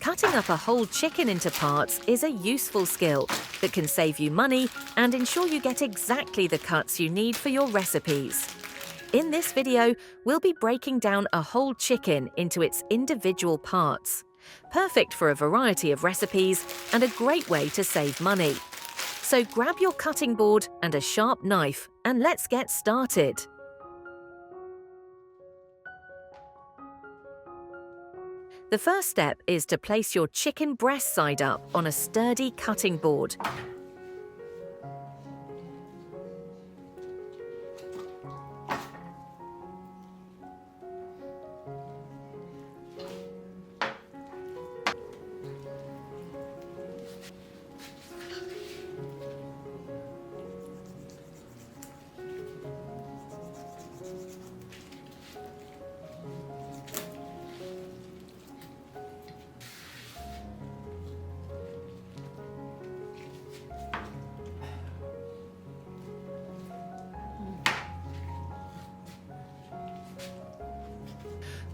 Cutting up a whole chicken into parts is a useful skill that can save you money and ensure you get exactly the cuts you need for your recipes. In this video, we'll be breaking down a whole chicken into its individual parts. Perfect for a variety of recipes and a great way to save money. So grab your cutting board and a sharp knife and let's get started. The first step is to place your chicken breast side up on a sturdy cutting board.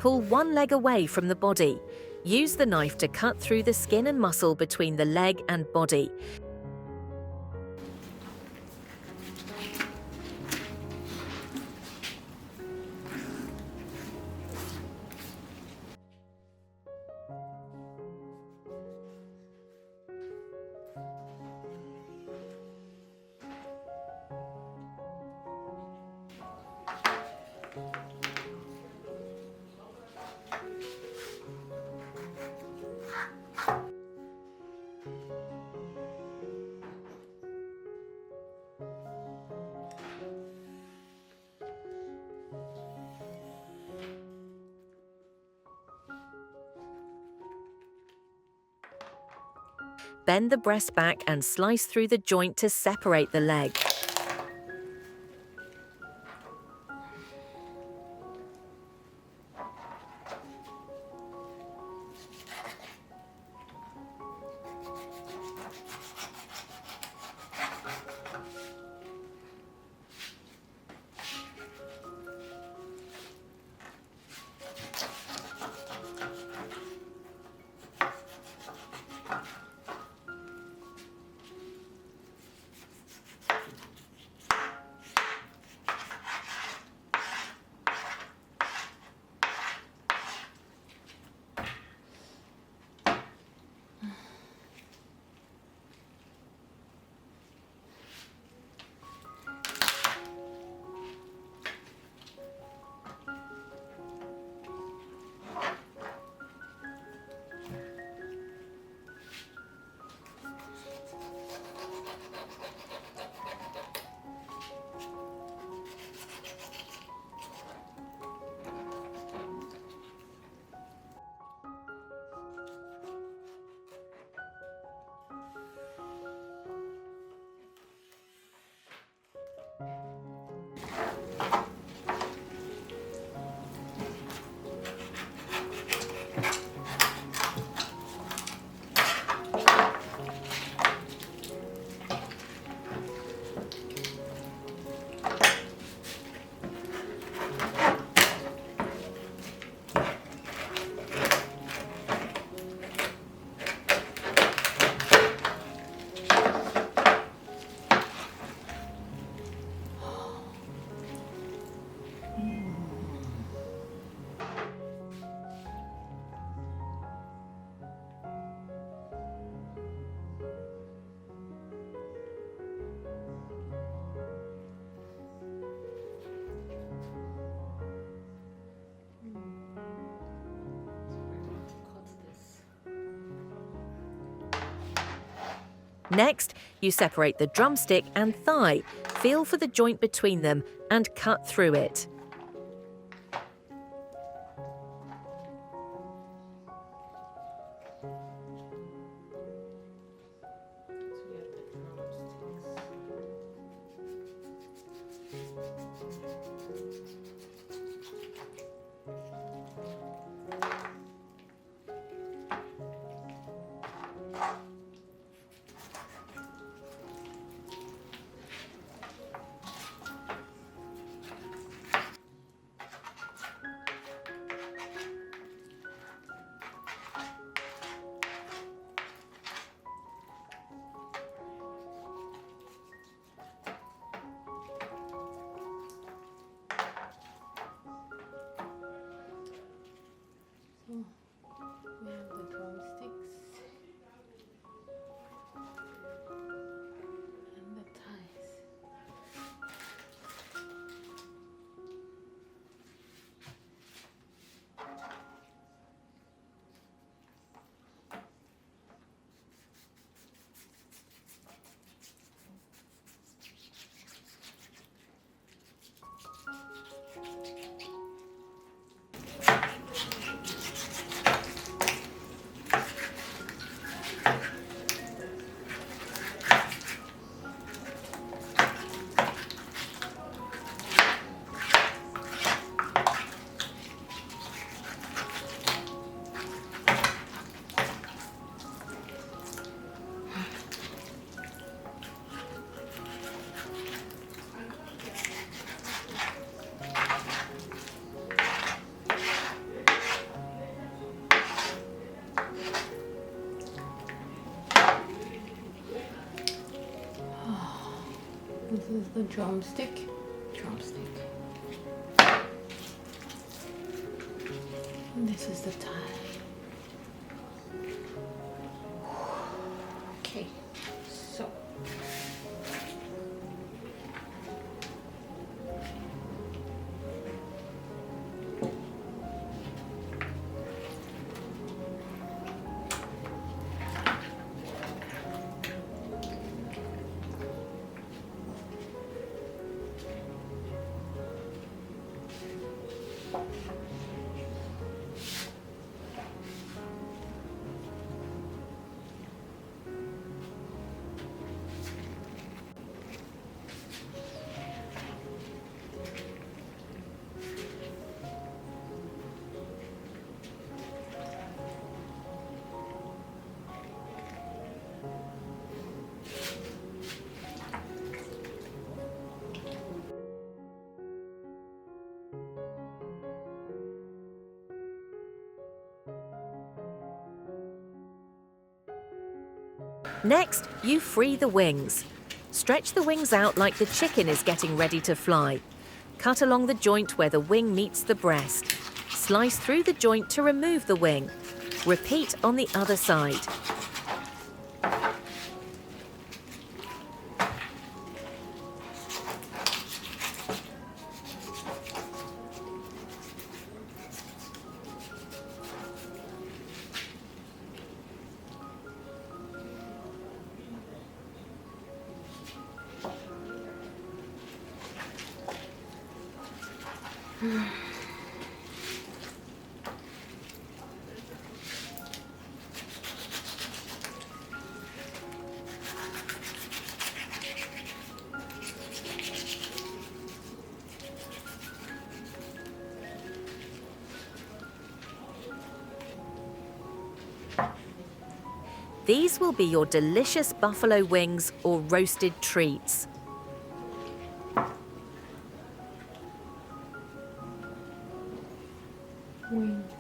Pull one leg away from the body. Use the knife to cut through the skin and muscle between the leg and body. Bend the breast back and slice through the joint to separate the leg. Next, you separate the drumstick and thigh, feel for the joint between them, and cut through it. This is the drumstick. And this is the thigh. Okay, so Next, you free the wings. Stretch the wings out like the chicken is getting ready to fly. Cut along the joint where the wing meets the breast. Slice through the joint to remove the wing. Repeat on the other side. These will be your delicious buffalo wings or roasted treats. wings.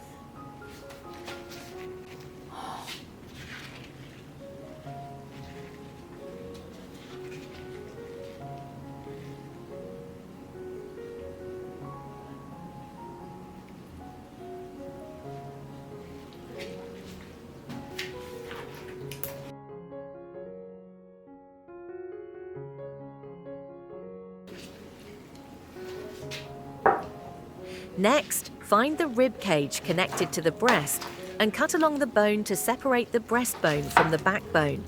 Next, find the rib cage connected to the breast and cut along the bone to separate the breastbone from the backbone.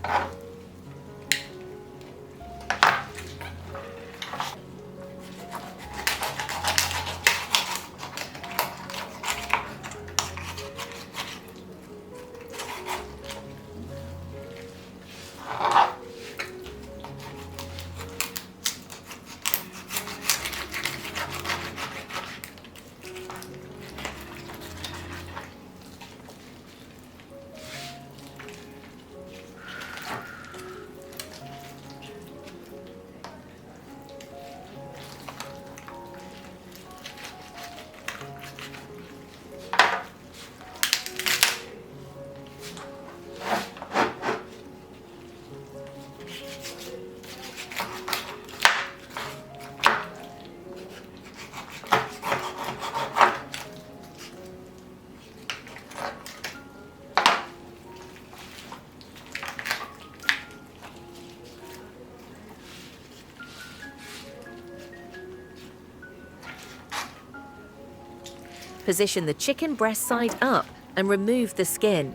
Position the chicken breast side up and remove the skin.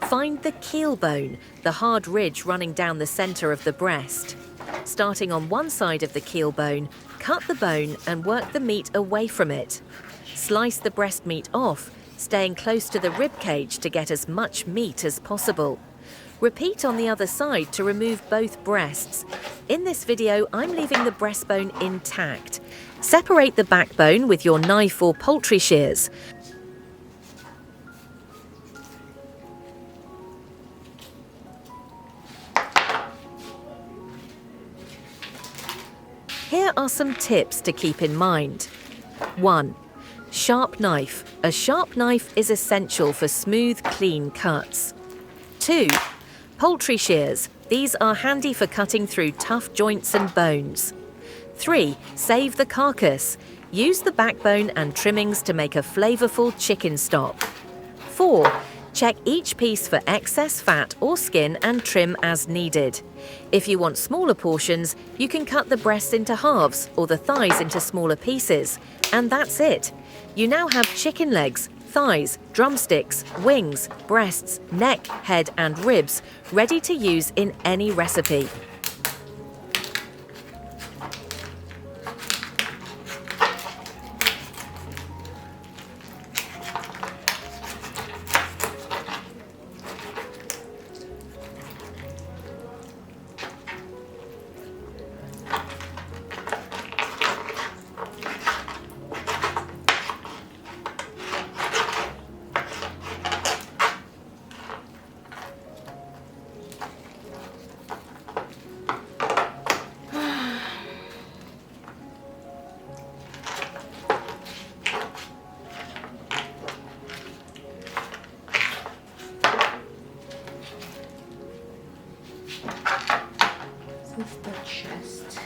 Find the keel bone, the hard ridge running down the center of the breast. Starting on one side of the keel bone, cut the bone and work the meat away from it. Slice the breast meat off, staying close to the rib cage to get as much meat as possible. Repeat on the other side to remove both breasts. In this video, I'm leaving the breastbone intact. Separate the backbone with your knife or poultry shears. Here are some tips to keep in mind. 1. Sharp knife. A sharp knife is essential for smooth, clean cuts. 2. Poultry shears. These are handy for cutting through tough joints and bones. 3. Save the carcass. Use the backbone and trimmings to make a flavourful chicken stock. 4. Check each piece for excess fat or skin and trim as needed. If you want smaller portions, you can cut the breasts into halves or the thighs into smaller pieces. And that's it. You now have chicken legs, thighs, drumsticks, wings, breasts, neck, head and ribs ready to use in any recipe. This is the chest.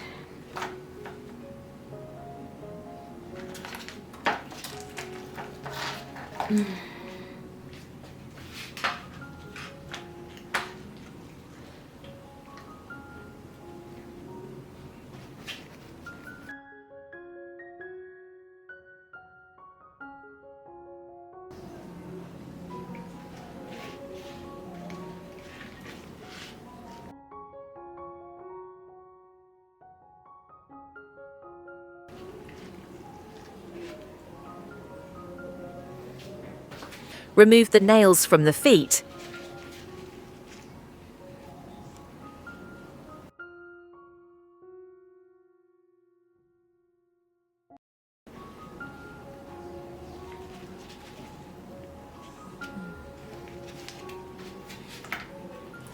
Remove the nails from the feet.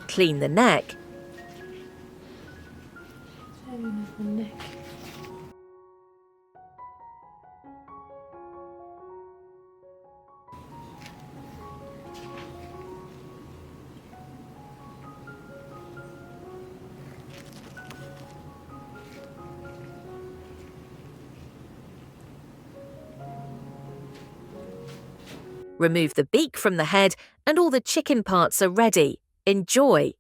Clean the neck. Same as the neck. Remove the beak from the head and all the chicken parts are ready. Enjoy!